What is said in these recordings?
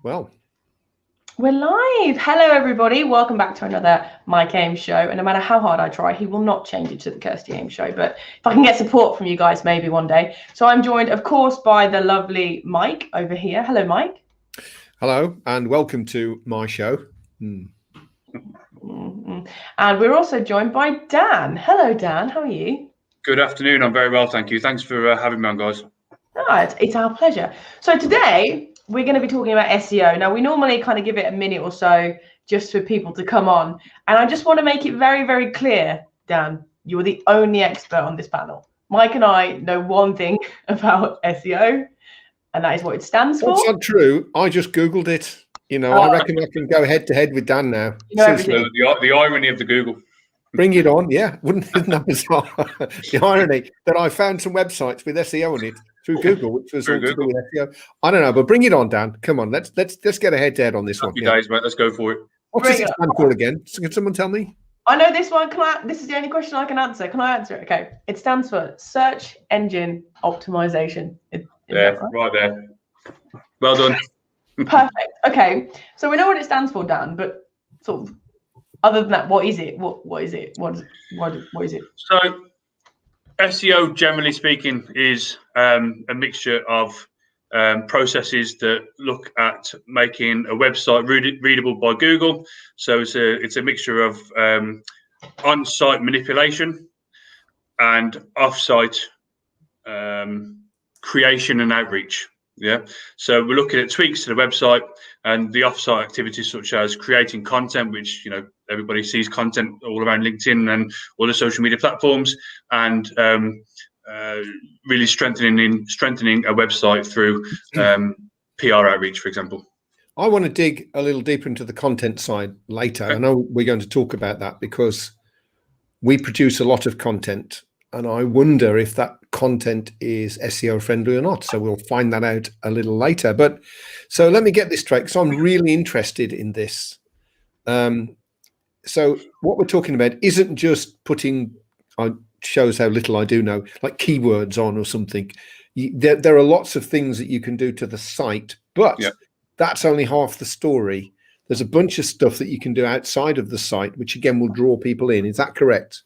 Well, we're live. Hello, everybody. Welcome back to another Mike Ames Show. And no matter how hard I try, he will not change it to the Kirsty Ames Show. But if I can get support from you guys, maybe one day. So I'm joined, of course, by the lovely Mike over here. Hello, Mike. Hello, and welcome to my show. And we're also joined by Dan. Hello, Dan. How are you? Good afternoon. I'm very well, thank you. Thanks for having me on, guys. It's our pleasure. So today we're going to be talking about SEO. Now, we normally kind of give it a minute or so just for people to come on. And I just want to make it very, very clear, Dan, you're the only expert on this panel. Mike and I know one thing about SEO, and that is what it stands for. That's not true. I just Googled it. I reckon I can go head to head with Dan now. The irony of the Google. Bring it on. Yeah. Isn't that bizarre? The irony that I found some websites with SEO on it through Google, which was all to do with SEO. I don't know, but bring it on, Dan. Come on, let's get a head to head on this one. Happy days, mate. Let's go for it. What's it stand for again? Can someone tell me? I know this one. This is the only question I can answer. Can I answer it? Okay. It stands for Search Engine Optimisation. Right there. Well done. Perfect. Okay. So we know what it stands for, Dan, but sort of other than that, what is it? What is it? What is it? So SEO, generally speaking, is a mixture of processes that look at making a website readable by Google. So it's a mixture of on-site manipulation and off-site creation and outreach. Yeah. So we're looking at tweaks to the website and the off-site activities such as creating content, which everybody sees content all around LinkedIn and all the social media platforms, and really strengthening a website through PR outreach, for example. I want to dig a little deeper into the content side later. Okay. I know we're going to talk about that because we produce a lot of content, and I wonder if that content is SEO friendly or not. So we'll find that out a little later. But so let me get this straight, because I'm really interested in this. So what we're talking about isn't just putting, shows how little I do know, like keywords on or something. There are lots of things that you can do to the site, but that's only half the story. There's a bunch of stuff that you can do outside of the site, which again will draw people in. Is that correct?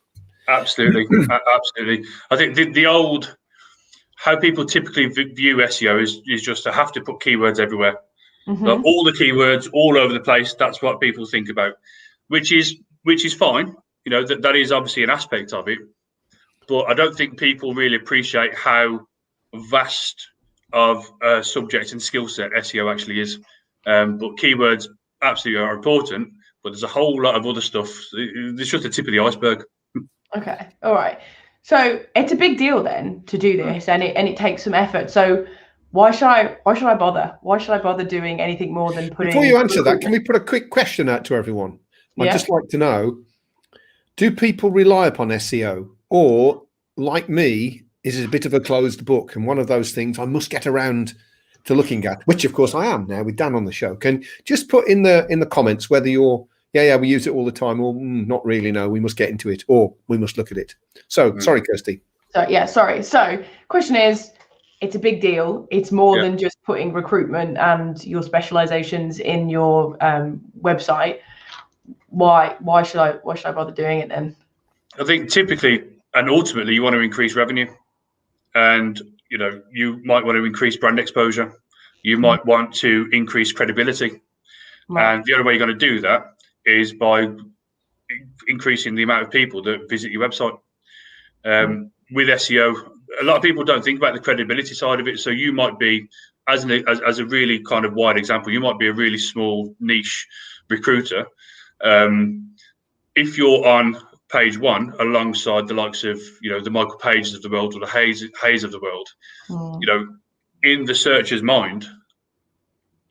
Absolutely. Absolutely. I think the old, how people typically view SEO is just to have to put keywords everywhere. Mm-hmm. But all the keywords all over the place. That's what people think about, which is fine. That is obviously an aspect of it, but I don't think people really appreciate how vast of a subject and skill set SEO actually is. But keywords absolutely are important, but there's a whole lot of other stuff. It's just the tip of the iceberg. Okay. All right. So it's a big deal then to do this, and it takes some effort. So why should I bother? Why should I bother doing anything more than putting? Before you answer that, can we put a quick question out to everyone? I'd just like to know, do people rely upon SEO, or like me, is it a bit of a closed book and one of those things I must get around to looking at, which of course I am now with Dan on the show? Can just put in the comments whether you're we use it all the time, or not really, no, we must get into it, or we must look at it. So sorry, Kirsty. Sorry. So question is, it's a big deal. It's more than just putting recruitment and your specializations in your website. Why should I bother doing it then? I think typically and ultimately you want to increase revenue, and you might want to increase brand exposure. You might want to increase credibility. Right. And the only way you're going to do that is by increasing the amount of people that visit your website. With SEO, a lot of people don't think about the credibility side of it. So you might be, as a really kind of wide example, you might be a really small niche recruiter. If you're on page one alongside the likes of the Michael Pages of the world or the Hayes of the world, in the searcher's mind,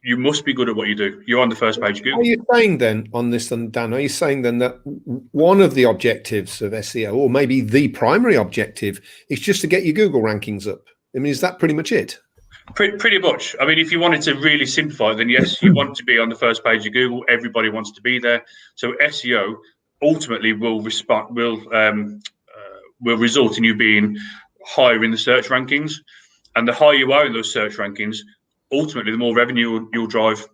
you must be good at what you do. You're on the first page of Google. Are you saying then on this, then, Dan, are you saying then that one of the objectives of SEO, or maybe the primary objective, is just to get your Google rankings up? I mean, is that pretty much it? Pretty much. I mean, if you wanted to really simplify it, then yes, you want to be on the first page of Google. Everybody wants to be there. So SEO ultimately will result in you being higher in the search rankings. And the higher you are in those search rankings, ultimately, the more revenue you'll drive.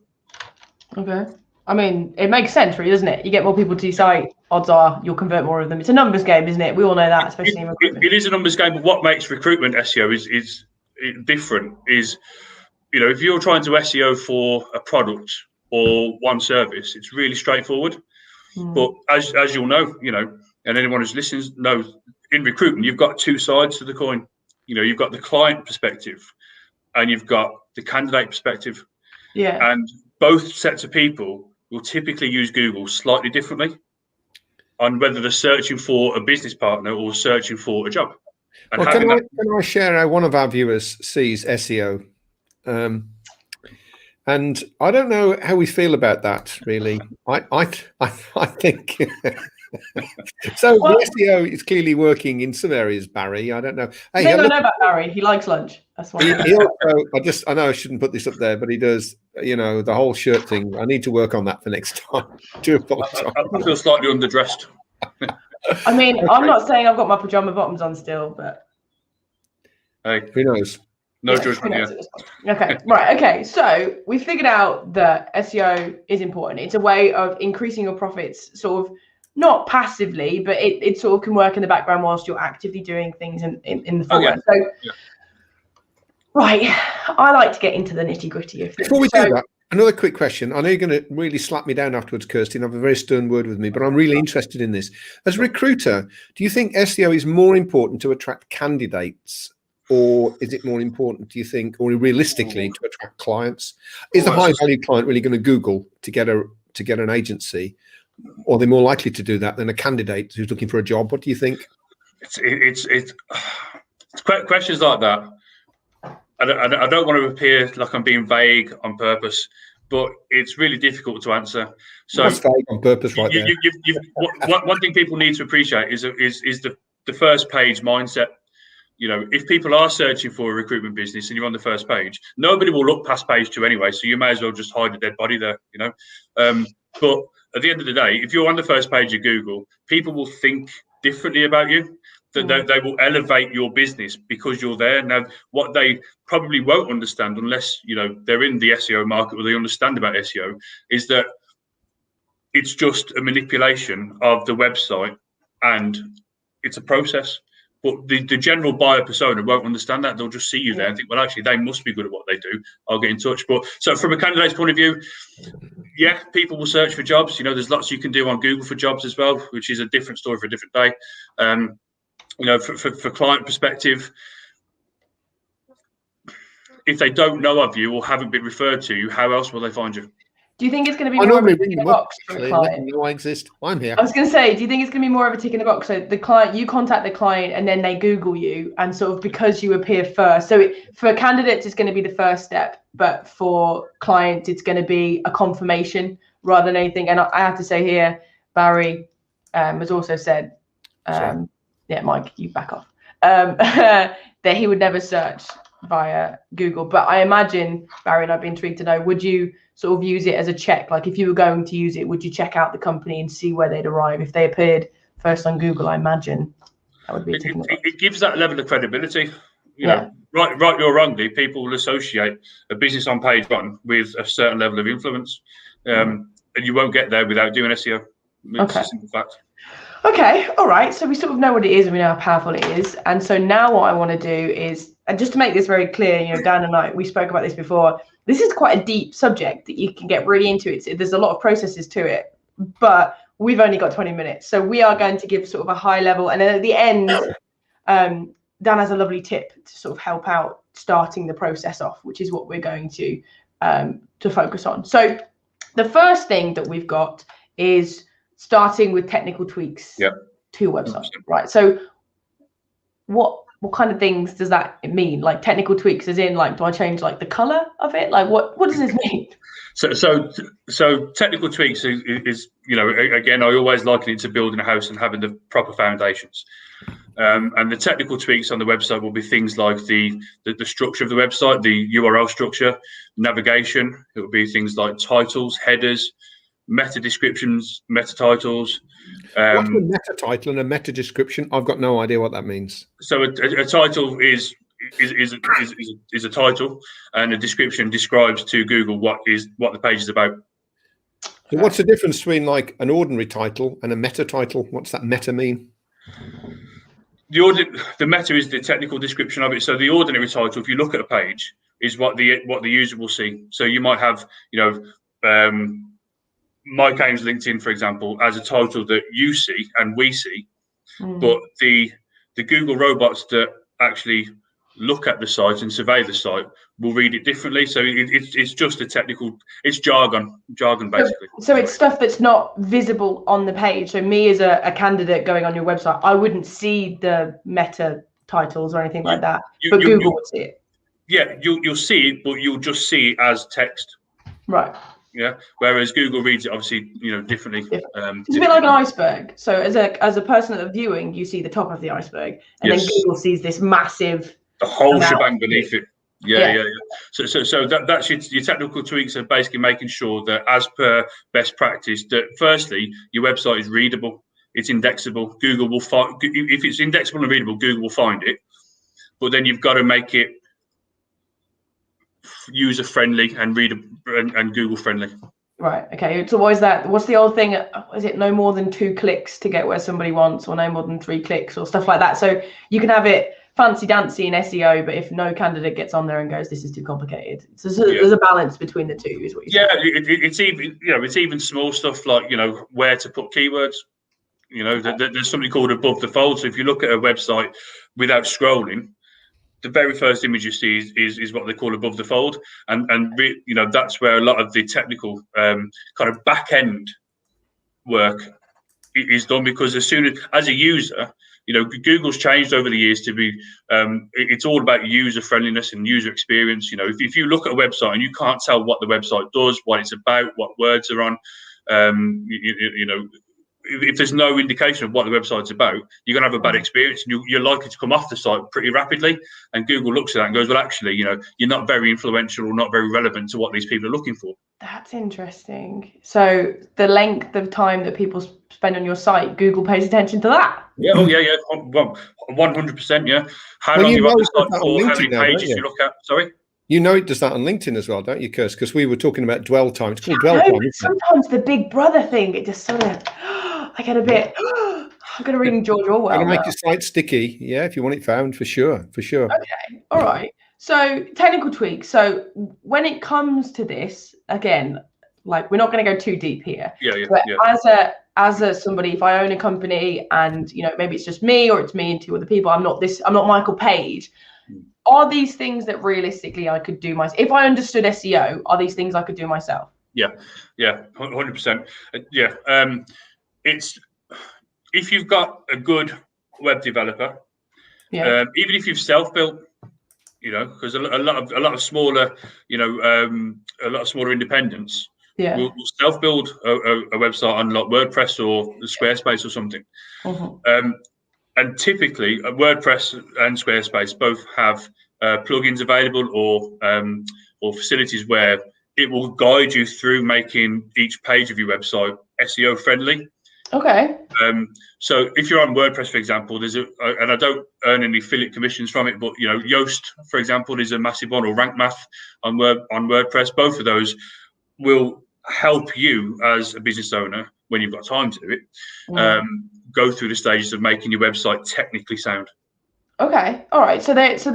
Okay. I mean, it makes sense, really, doesn't it? You get more people to your site, odds are you'll convert more of them. It's a numbers game, isn't it? We all know that, especially in recruitment. It is a numbers game, but what makes recruitment SEO is different. Is, you know, if you're trying to SEO for a product or one service, it's really straightforward. But as you'll know, you know, and anyone who's listening knows, in recruitment, you've got two sides to the coin. You know, you've got the client perspective and you've got the candidate perspective. Yeah. And both sets of people will typically use Google slightly differently on whether they're searching for a business partner or searching for a job. And well, can I share how one of our viewers sees SEO? And I don't know how we feel about that, really. I think so. Well, the SEO is clearly working in some areas, Barry. I don't know. Hey, I know about Barry. He likes lunch. That's why. He also, I know I shouldn't put this up there, but he does. You know, the whole shirt thing. I need to work on that for next time. Do apologize. I feel slightly underdressed. I mean, okay. I'm not saying I've got my pajama bottoms on still, but hey, who knows? No judgment here. Okay, right. Okay, so we figured out that SEO is important. It's a way of increasing your profits, sort of not passively, but it sort of can work in the background whilst you're actively doing things in the forward. Oh, yeah. So, right, I like to get into the nitty gritty of things. Before we do that, another quick question. I know you're going to really slap me down afterwards, Kirsty, and have a very stern word with me, but I'm really interested in this. As a recruiter, do you think SEO is more important to attract candidates, or is it more important, do you think, or realistically, to attract clients? Is the high-value client really going to Google to get an agency, or are they more likely to do that than a candidate who's looking for a job? What do you think? It's questions like that. I don't want to appear like I'm being vague on purpose, but it's really difficult to answer. So that's vague on purpose, right there. One thing people need to appreciate is the first page mindset. You know, if people are searching for a recruitment business and you're on the first page, nobody will look past page 2 anyway. So you may as well just hide a dead body there, you know. But at the end of the day, if you're on the first page of Google, people will think differently about you. That they will elevate your business because you're there. Now, what they probably won't understand, unless, you know, they're in the SEO market or they understand about SEO, is that it's just a manipulation of the website and it's a process. But the general buyer persona won't understand that. They'll just see you there and think, well, actually, they must be good at what they do. I'll get in touch. But so from a candidate's point of view, yeah, people will search for jobs. You know, there's lots you can do on Google for jobs as well, which is a different story for a different day. You know, for client perspective, if they don't know of you or haven't been referred to you, how else will they find you? Do you think it's going to be more of a tick in the box for a client? I exist. I'm here. I was going to say, do you think it's going to be more of a tick in the box? So the client, you contact the client and then they Google you, and sort of because you appear first. So for candidates, it's going to be the first step, but for clients, it's going to be a confirmation rather than anything. And I have to say here, Barry has also said, yeah, Mike, you back off, that he would never search via Google. But I imagine, Barry, and I'd be intrigued to know, would you sort of use it as a check? Like if you were going to use it, would you check out the company and see where they'd arrive? If they appeared first on Google, I imagine that would be it gives that level of credibility. You know, right or wrongly, people will associate a business on page 1 with a certain level of influence. And you won't get there without doing SEO. It's a simple fact. Okay, all right. So we sort of know what it is and we know how powerful it is. And so now what I want to do is, and just to make this very clear, you know, Dan and I, we spoke about this before. This is quite a deep subject that you can get really into. There's a lot of processes to it, but we've only got 20 minutes. So we are going to give sort of a high level. And then at the end, Dan has a lovely tip to sort of help out starting the process off, which is what we're going to focus on. So the first thing that we've got is starting with technical tweaks to your website, right? So what kind of things does that mean? Like technical tweaks as in, like, do I change like the color of it? Like what does this mean? So technical tweaks is, you know, again, I always liken it to building a house and having the proper foundations. And the technical tweaks on the website will be things like the structure of the website, the URL structure, navigation. It will be things like titles, headers, meta descriptions, meta titles. What's a meta title and a meta description? I've got no idea what that means. So a title is a title, and a description describes to Google what the page is about. So what's the difference between like an ordinary title and a meta title? What's that meta mean? The meta is the technical description of it. So the ordinary title, if you look at a page, is what the user will see. So you might have, Mike Ames LinkedIn, for example, as a title that you see and we see, but the Google robots that actually look at the site and survey the site will read it differently. So it's just a technical, it's jargon basically. So it's stuff that's not visible on the page. So me as a candidate going on your website, I wouldn't see the meta titles or anything like that, but Google would see it. Yeah, you'll see it, but you'll just see it as text. Right. Yeah. Whereas Google reads it obviously, differently. It's a bit like an iceberg. So as a person at the viewing, you see the top of the iceberg, and then Google sees this massive, the whole shebang beneath it. Yeah. So that's your technical tweaks are basically making sure that, as per best practice, that firstly your website is readable, it's indexable. Google will find, if it's indexable and readable, Google will find it. But then you've got to make it user friendly and readable and Google friendly. Right. Okay. So what is that? What's the old thing? Is it no more than 2 clicks to get where somebody wants, or no more than 3 clicks, or stuff like that? So you can have it fancy dancy in SEO, but if no candidate gets on there and goes, this is too complicated. So there's a balance between the two, is what you're saying. It's even it's even small stuff like where to put keywords. There's something called above the fold. So if you look at a website without scrolling, the very first image you see is what they call above the fold, and that's where a lot of the technical kind of back end work is done, because as a user, Google's changed over the years to be it's all about user friendliness and user experience. If you look at a website and you can't tell what the website does, what it's about, what words are on, if there's no indication of what the website's about, you're going to have a bad experience, and you're likely to come off the site pretty rapidly. And Google looks at that and goes, well, actually, you're not very influential or not very relevant to what these people are looking for. That's interesting. So the length of time that people spend on your site, Google pays attention to that. Yeah. Oh, yeah. Well, 100%. Yeah. How long you're on the site for, how many pages you look at. Sorry. It does that on LinkedIn as well, don't you, Kirst? Because we were talking about dwell time. It's called dwell time. Sometimes the big brother thing, it just sort of, I get a bit, I'm going to read George Orwell. Got to make your site sticky, if you want it found, for sure. Okay, all right. So technical tweaks. So when it comes to this, again, like we're not going to go too deep here. But as a somebody, if I own a company and maybe it's just me or it's me and 2 other people, I'm not Michael Page. Are these things that realistically I could do myself? If I understood SEO, are these things I could do myself? Yeah, 100%. It's if you've got a good web developer, even if you've self-built, because a lot of smaller, a lot of smaller independents will self-build a website on like WordPress or Squarespace or something. And typically, WordPress and Squarespace both have plugins available or facilities where it will guide you through making each page of your website SEO friendly. Okay. So if you're on WordPress, for example, and I don't earn any affiliate commissions from it, but Yoast, for example, is a massive one, or Rank Math on WordPress. Both of those will help you as a business owner, when you've got time to do it, go through the stages of making your website technically sound. Okay, all right. So this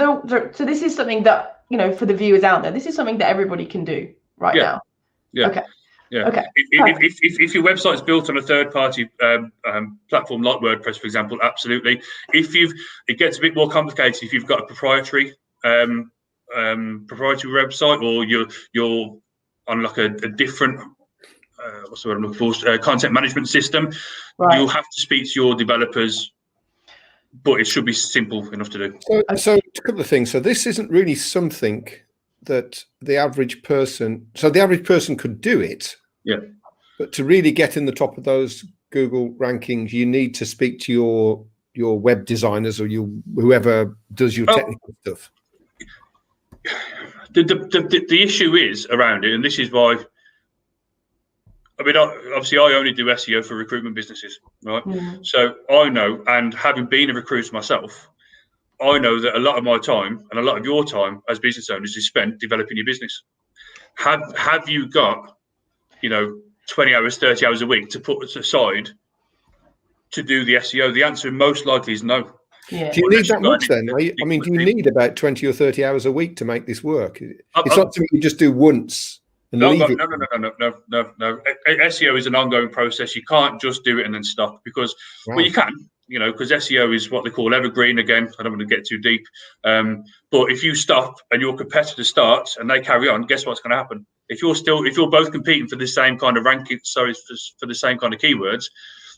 is something that for the viewers out there, this is something that everybody can do now. Yeah. Okay. Yeah. Okay. If your website's built on a third-party platform like WordPress, for example, absolutely. It gets a bit more complicated if you've got a proprietary website, or you're on like a different what's the word I'm looking for? Content management system. Right. You'll have to speak to your developers, but it should be simple enough to do. So a couple of things. So this isn't really something that the average person. So the average person could do it. Yeah. But to really get in the top of those Google rankings, you need to speak to your web designers or whoever does your technical stuff. The issue is around it, and this is why. I mean, obviously, I only do SEO for recruitment businesses, right? Mm-hmm. So I know, and having been a recruiter myself, I know that a lot of my time and a lot of your time as business owners is spent developing your business. Have you got, 20 hours, 30 hours a week to put aside to do the SEO? The answer most likely is no. Yeah. Do you need that much then? I mean, do you need about 20 or 30 hours a week to make this work? It's not something you just do once and leave it. No. SEO is an ongoing process. You can't just do it and then stop because, well, you can, because SEO is what they call evergreen. Again, I don't want to get too deep. But if you stop and your competitor starts and they carry on, guess what's going to happen? If you're both competing for the same kind of ranking, for the same kind of keywords,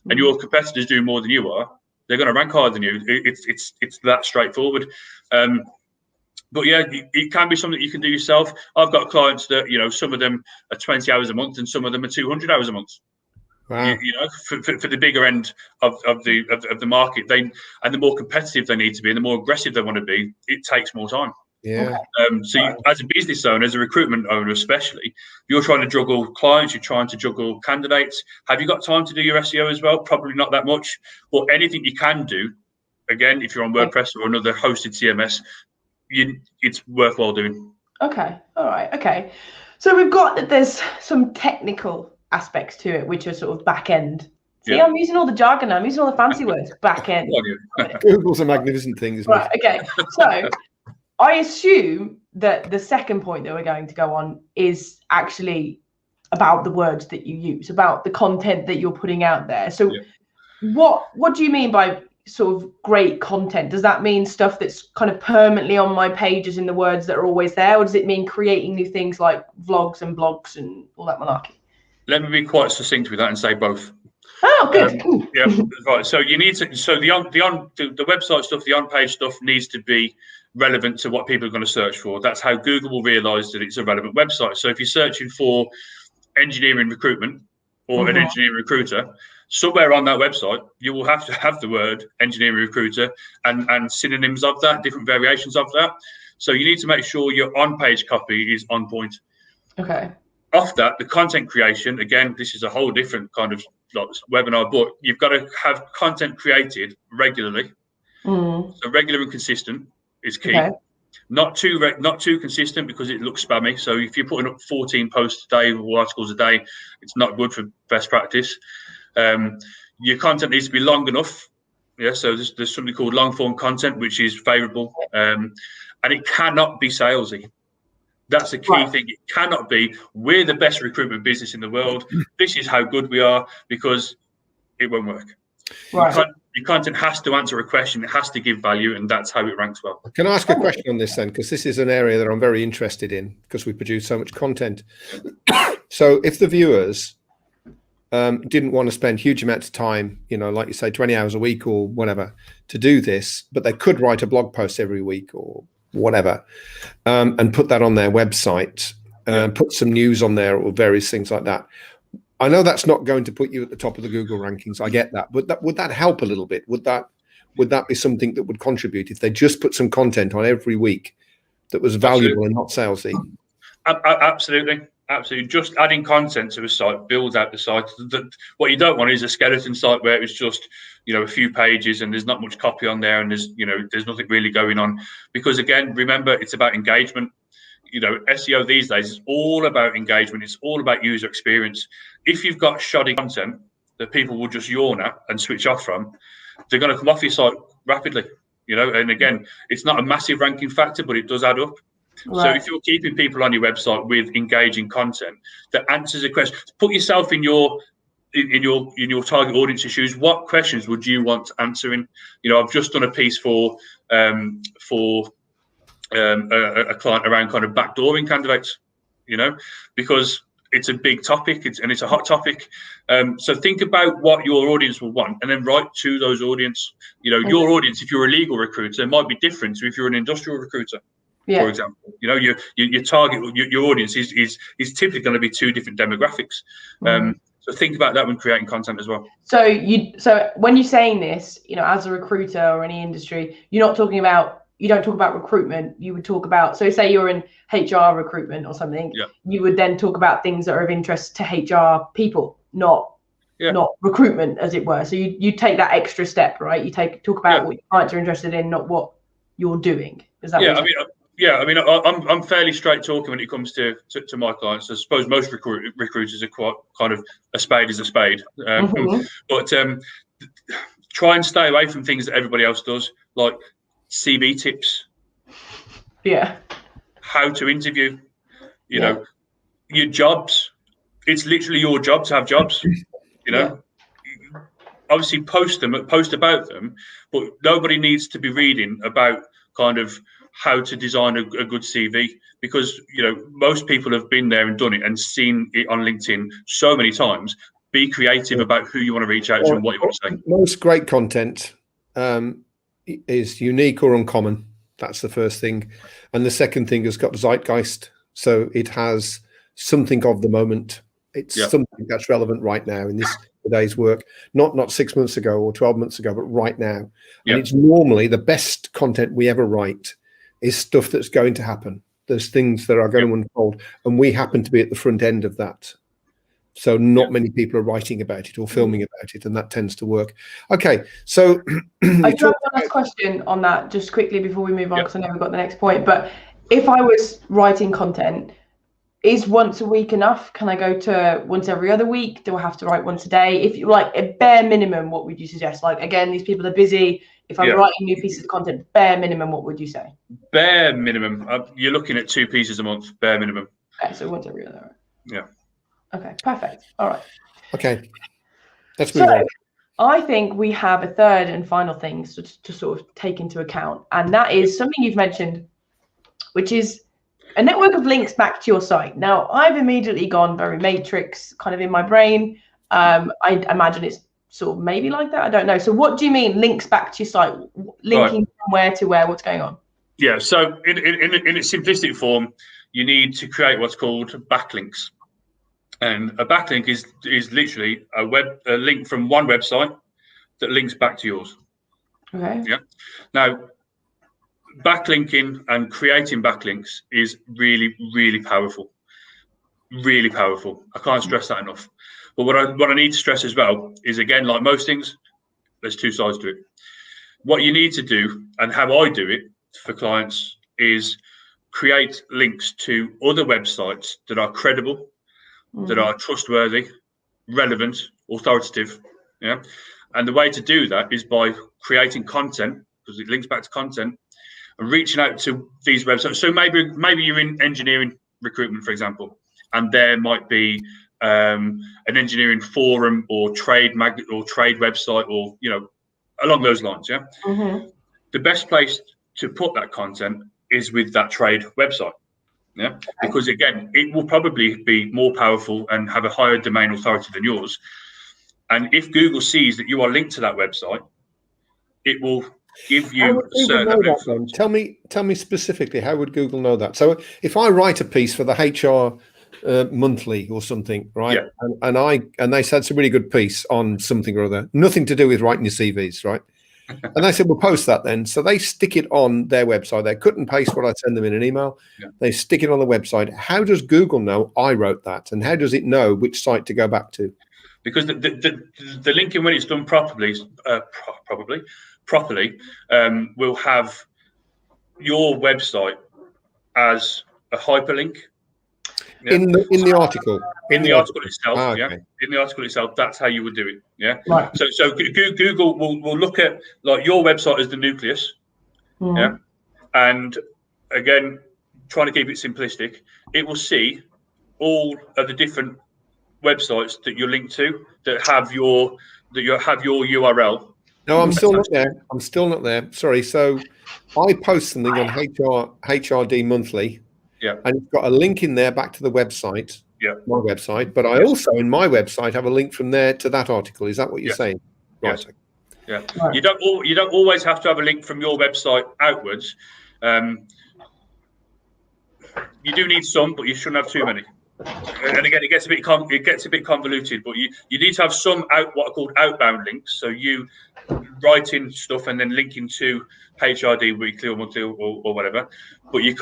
and your competitors do more than you are, they're going to rank higher than you. It's that straightforward. But yeah, it can be something you can do yourself. I've got clients that, some of them are 20 hours a month and some of them are 200 hours a month. Wow. For the bigger end of the market, and the more competitive they need to be and the more aggressive they want to be, it takes more time. Yeah. As a business owner, as a recruitment owner especially, you're trying to juggle clients, you're trying to juggle candidates. Have you got time to do your SEO as well? Probably not that much. But anything you can do, again, if you're on WordPress or another hosted CMS, it's worthwhile doing. Okay. All right. Okay. So we've got that there's some technical aspects to it, which are sort of back end. See, I'm using all the jargon now. I'm using all the fancy words. Back end. Google's a magnificent thing, isn't it? Right. Okay. So I assume that the second point that we're going to go on is actually about the words that you use, about the content that you're putting out there. So what do you mean by sort of great content? Does that mean stuff that's kind of permanently on my pages in the words that are always there? Or does it mean creating new things like vlogs and blogs and all that malarkey? Let me be quite succinct with that and say both. Oh, good. Yeah, right. So you need to. So the website stuff, the on-page stuff needs to be relevant to what people are going to search for. That's how Google will realise that it's a relevant website. So if you're searching for engineering recruitment or an engineering recruiter, somewhere on that website you will have to have the word engineering recruiter and synonyms of that, different variations of that. So you need to make sure your on-page copy is on point. Okay. Off that, the content creation, again, this is a whole different kind of webinar, but you've got to have content created regularly. So regular and consistent is key. Okay. Not too consistent because it looks spammy. So if you're putting up 14 posts a day or articles a day, it's not good for best practice. Your content needs to be long enough. Yeah, so there's something called long form content, which is favourable, and it cannot be salesy. That's the key thing. It cannot be, we're the best recruitment business in the world. This is how good we are, because it won't work. Right. Your content has to answer a question. It has to give value, and that's how it ranks well. Can I ask a question on this then? Because this is an area that I'm very interested in because we produce so much content. So if the viewers didn't want to spend huge amounts of time, like you say, 20 hours a week or whatever, to do this, but they could write a blog post every week or whatever, and put that on their website, put some news on there or various things like that. I know that's not going to put you at the top of the Google rankings. I get that, but would that help a little bit? Would that be something that would contribute if they just put some content on every week that was valuable and not salesy? Absolutely. Just adding content to a site builds out the site. What you don't want is a skeleton site where it's just a few pages and there's not much copy on there and there's nothing really going on. Because again, remember, it's about engagement. SEO these days is all about engagement. It's all about user experience. If you've got shoddy content that people will just yawn at and switch off from, they're going to come off your site rapidly. And again, it's not a massive ranking factor, but it does add up. Right. So if you're keeping people on your website with engaging content that answers a question, put yourself in your target audience's shoes. What questions would you want answering? I've just done a piece for a client around kind of backdooring candidates, because it's a big topic and it's a hot topic. So think about what your audience will want and then write to those audience. Your audience, if you're a legal recruiter, might be different to if you're an industrial recruiter. For example, your target, your audience is typically going to be two different demographics. So think about that when creating content as well. So when you're saying this, as a recruiter or any industry, you don't talk about recruitment. You would talk about, so say you're in HR recruitment or something, you would then talk about things that are of interest to HR people, not recruitment, as it were. So you take that extra step, right? You talk about what your clients are interested in, not what you're doing. Is that Yeah, I mean, I'm fairly straight talking when it comes to my clients. I suppose most recruiters are quite kind of a spade is a spade, but try and stay away from things that everybody else does, like CV tips. Yeah. How to interview. You know, your jobs. It's literally your job to have jobs. You know, obviously post about them, but nobody needs to be reading about kind of how to design a good CV, because most people have been there and done it and seen it on LinkedIn so many times. Be creative about who you want to reach out to and what you want to say. Most great content is unique or uncommon. That's the first thing, and the second thing has got zeitgeist, so it has something of the moment. It's something that's relevant right now in this today's work, not 6 months ago or 12 months ago, but right now. And it's normally the best content we ever write is stuff that's going to happen. There's things that are going to unfold, and we happen to be at the front end of that. So not many people are writing about it or filming about it, and that tends to work. Okay, so I do have one last question on that just quickly before we move on, because I know we've got the next point. But if I was writing content, is once a week enough? Can I go to once every other week? Do I have to write once a day? If you like a bare minimum, what would you suggest? Like, again, these people are busy. If I'm writing new pieces of content, bare minimum, what would you say? Bare minimum, you're looking at 2 pieces a month, bare minimum. Okay, so once every other. Yeah. Okay, perfect. All right. Okay, let's move on. I think we have a third and final thing to sort of take into account, and that is something you've mentioned, which is a network of links back to your site. Now, I've immediately gone very matrix kind of in my brain. I imagine it's sort of maybe like that. I don't know. So what do you mean links back to your site? Linking from where to where? What's going on? Yeah, so in its simplistic form, you need to create what's called backlinks. And a backlink is literally a link from one website that links back to yours. Okay. Yeah. Now, backlinking and creating backlinks is really, really powerful. Really powerful. I can't stress that enough. But what I need to stress as well is, again, like most things, there's 2 sides to it. What you need to do, and how I do it for clients, is create links to other websites that are credible, that are trustworthy, relevant, authoritative. Yeah. And the way to do that is by creating content, because it links back to content, and reaching out to these websites. So maybe you're in engineering recruitment, for example, and there might be an engineering forum or trade website, or along those lines. Yeah. The best place to put that content is with that trade website. Yeah, because again, it will probably be more powerful and have a higher domain authority than yours. And if Google sees that you are linked to that website, it will give you a certain level of influence. Tell me specifically, how would Google know that? So if I write a piece for the HR Monthly or something, right? Yeah. And they said it's a really good piece on something or other, nothing to do with writing your CVs, right? And they said, we'll post that then. So they stick it on their website. They cut and paste what I send them in an email. Yeah. They stick it on the website. How does Google know I wrote that? And how does it know which site to go back to? Because the linking, when it's done properly, will have your website as a hyperlink. Yeah. In the article. In the article itself, okay. In the article itself, that's how you would do it. Yeah. Right. So Google will look at like your website as the nucleus. Yeah. And again, trying to keep it simplistic, it will see all of the different websites that you're linked to that have your URL. No, I'm still not there. I'm still not there. Sorry. So I post something on HRD Monthly. Yeah. And it's got a link in there back to the website. Yeah. My website. But I also, in my website, have a link from there to that article. Is that what you're saying? Yes. Right. Yeah. Right. You don't always have to have a link from your website outwards. You do need some, but you shouldn't have too many. And again, it gets a bit convoluted, but you need to have some what are called outbound links. So you writing stuff and then linking to HRD Weekly or Monthly or whatever. But you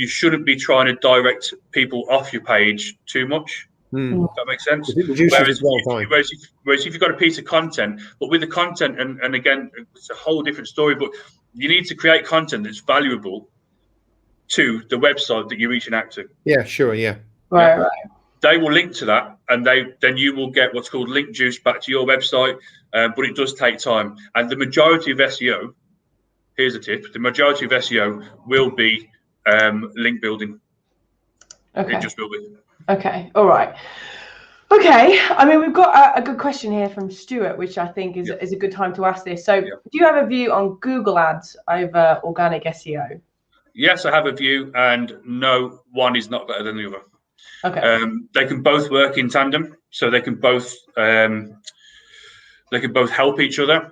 shouldn't be trying to direct people off your page too much. Does that make sense? Whereas if you've got a piece of content, but with the content, and again, it's a whole different story, but you need to create content that's valuable to the website that you're reaching out to. Yeah, sure, yeah. Right. They will link to that, and then you will get what's called link juice back to your website. But it does take time, and the majority of SEO. Here's a tip: the majority of SEO will be link building. Okay. It just will be. Okay. All right. Okay. I mean, we've got a good question here from Stuart, which I think is a good time to ask this. So, do you have a view on Google Ads over organic SEO? Yes, I have a view, and no, one is not better than the other. Okay. They can both work in tandem, so they can both help each other.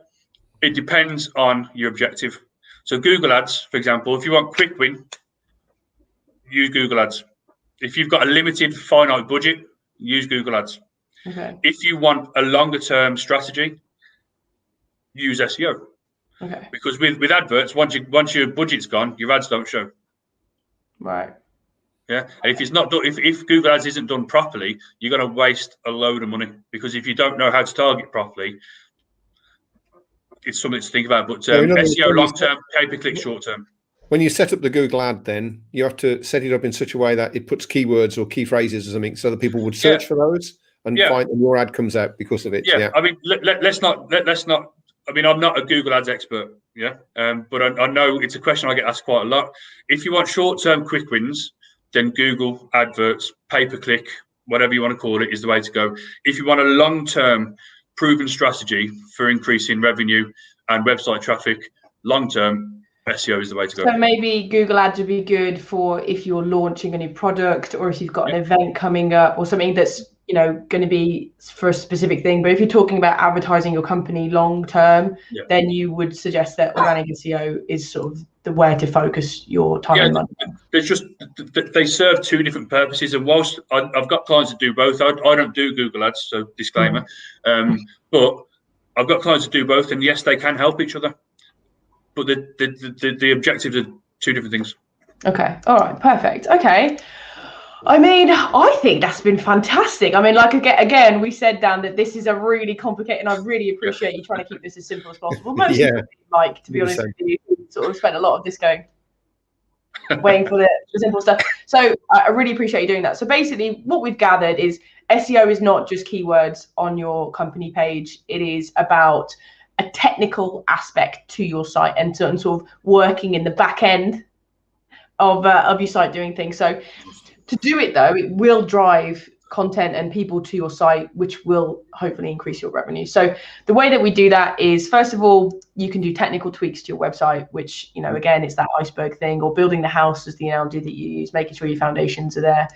It depends on your objective. So Google Ads, for example, if you want quick win, use Google Ads. If you've got a limited, finite budget, use Google Ads. Okay. If you want a longer term strategy, use SEO. Okay. Because with adverts, once your budget's gone, your ads don't show. Right. Yeah, and if it's not done, if Google Ads isn't done properly, you're going to waste a load of money, because if you don't know how to target properly, it's something to think about. But SEO long term, pay per click short term. When you set up the Google ad, then you have to set it up in such a way that it puts keywords or key phrases or something, so that people would search for those and find, and your ad comes out because of it. Yeah. I mean, let's not. I mean, I'm not a Google Ads expert. Yeah, but I know it's a question I get asked quite a lot. If you want short term quick wins, then Google adverts, pay per click, whatever you want to call it, is the way to go. If you want a long term proven strategy for increasing revenue and website traffic, long term, SEO is the way to go. So maybe Google Ads would be good for if you're launching a new product, or if you've got an event coming up, or something that's going to be for a specific thing. But if you're talking about advertising your company long term, then you would suggest that organic SEO is sort of the way to focus your time and money. They serve two different purposes, and whilst I've got clients that do both, I don't do Google Ads, so disclaimer. But I've got clients that do both, and yes, they can help each other. But the objectives are two different things. Okay. All right. Perfect. Okay. I mean, I think that's been fantastic. I mean, like, again, we said, Dan, that this is a really complicated, and I really appreciate you trying to keep this as simple as possible. Mostly, Mike, to be honest with you, sort of spent a lot of this going, waiting for the simple stuff. So I really appreciate you doing that. So basically, what we've gathered is SEO is not just keywords on your company page. It is about a technical aspect to your site, and sort of working in the back end of your site, doing things. So to do it, though, it will drive content and people to your site, which will hopefully increase your revenue. So the way that we do that is, first of all, you can do technical tweaks to your website, which, again, it's that iceberg thing, or building the house as the analogy that you use, making sure your foundations are there.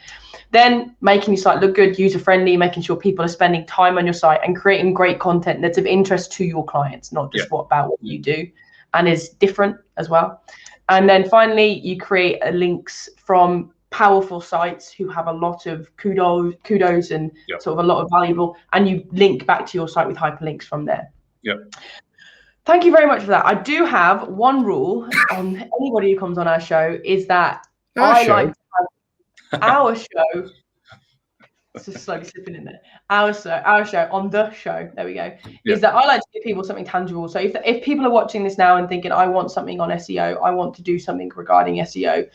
Then making your site look good, user-friendly, making sure people are spending time on your site, and creating great content that's of interest to your clients, not just about what you do, and is different as well. And then finally, you create links from powerful sites who have a lot of kudos and sort of a lot of valuable, and you link back to your site with hyperlinks from there. Thank you very much for that. I do have one rule on anybody who comes on our show, is that like to have our show. It's just slowly slipping in there. Our show on the show. There we go. Is that I like to give people something tangible. So if people are watching this now and thinking, I want something on SEO, I want to do something regarding SEO,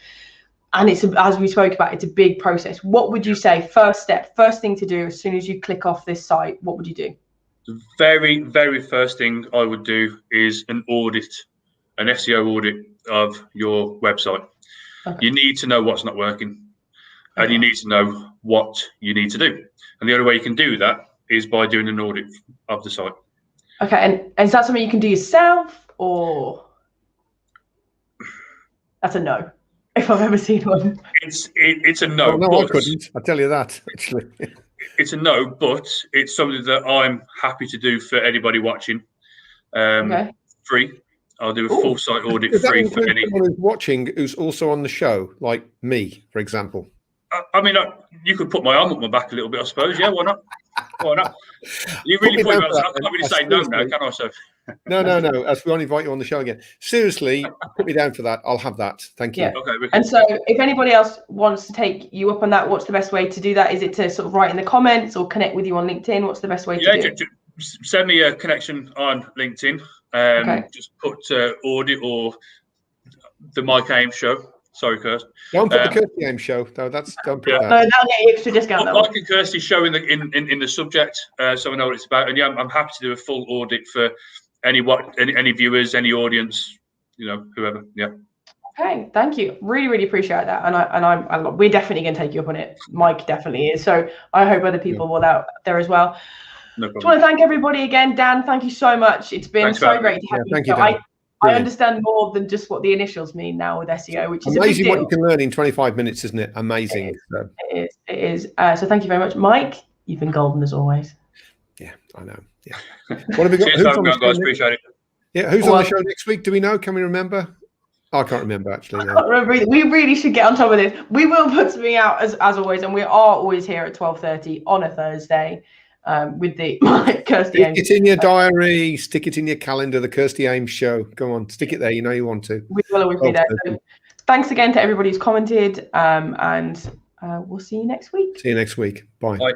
and it's, as we spoke about, it's a big process. What would you say, first thing to do as soon as you click off this site? What would you do? The very, very first thing I would do is an SEO audit of your website. You need to know what's not working, and you need to know what you need to do. And the only way you can do that is by doing an audit of the site. Okay, and is that something you can do yourself, or that's a no? If I've ever seen one, it's a no. No, I couldn't. I'll tell you that, actually. It's a no, but it's something that I'm happy to do for anybody watching. Free. I'll do a full site audit free for anyone who's watching, who's also on the show, like me, for example. I mean, you could put my arm up my back a little bit, I suppose. Yeah, why not? Why not? You really put me on. I can't really say no now, can I? So. No. As we want to invite you on the show again. Seriously, put me down for that. I'll have that. Thank you. Yeah. Okay. And so, if anybody else wants to take you up on that, what's the best way to do that? Is it to sort of write in the comments or connect with you on LinkedIn? What's the best way to do it? Send me a connection on LinkedIn. Just put audit or the Mike Ames Show, Sorry, Kirsty. Don't put the Kirsty Ames Show, though. Don't put that. No, that'll get you extra discount. Like a Kirsty show in the subject, so I know what it's about. And yeah, I'm happy to do a full audit for any viewers, any audience, whoever. Yeah. Okay, thank you. Really, really appreciate that. And we're definitely going to take you up on it. Mike definitely is. So I hope other people will out there as well. No problem. Just want to thank everybody again. Dan, thank you so much. It's been so great to have you. Thank you, Dan. I understand more than just what the initials mean now with SEO, which is amazing. A big deal. What you can learn in 25 minutes, isn't it? Amazing. It is. So thank you very much, Mike. You've been golden as always. Yeah, I know. Yeah. What have we got? Cheers, guys. Appreciate it. Yeah, who's on the show next week? Do we know? Can we remember? I can't remember actually. I can't remember either. We really should get on top of this. We will put something out as always, and we are always here at 12:30 on a Thursday with the Kirsty Ames. Stick it in your diary. Stick it in your calendar. The Kirsty Ames Show. Go on, stick it there. You know you want to. We will always be there. So thanks again to everybody who's commented, and we'll see you next week. See you next week. Bye. Bye.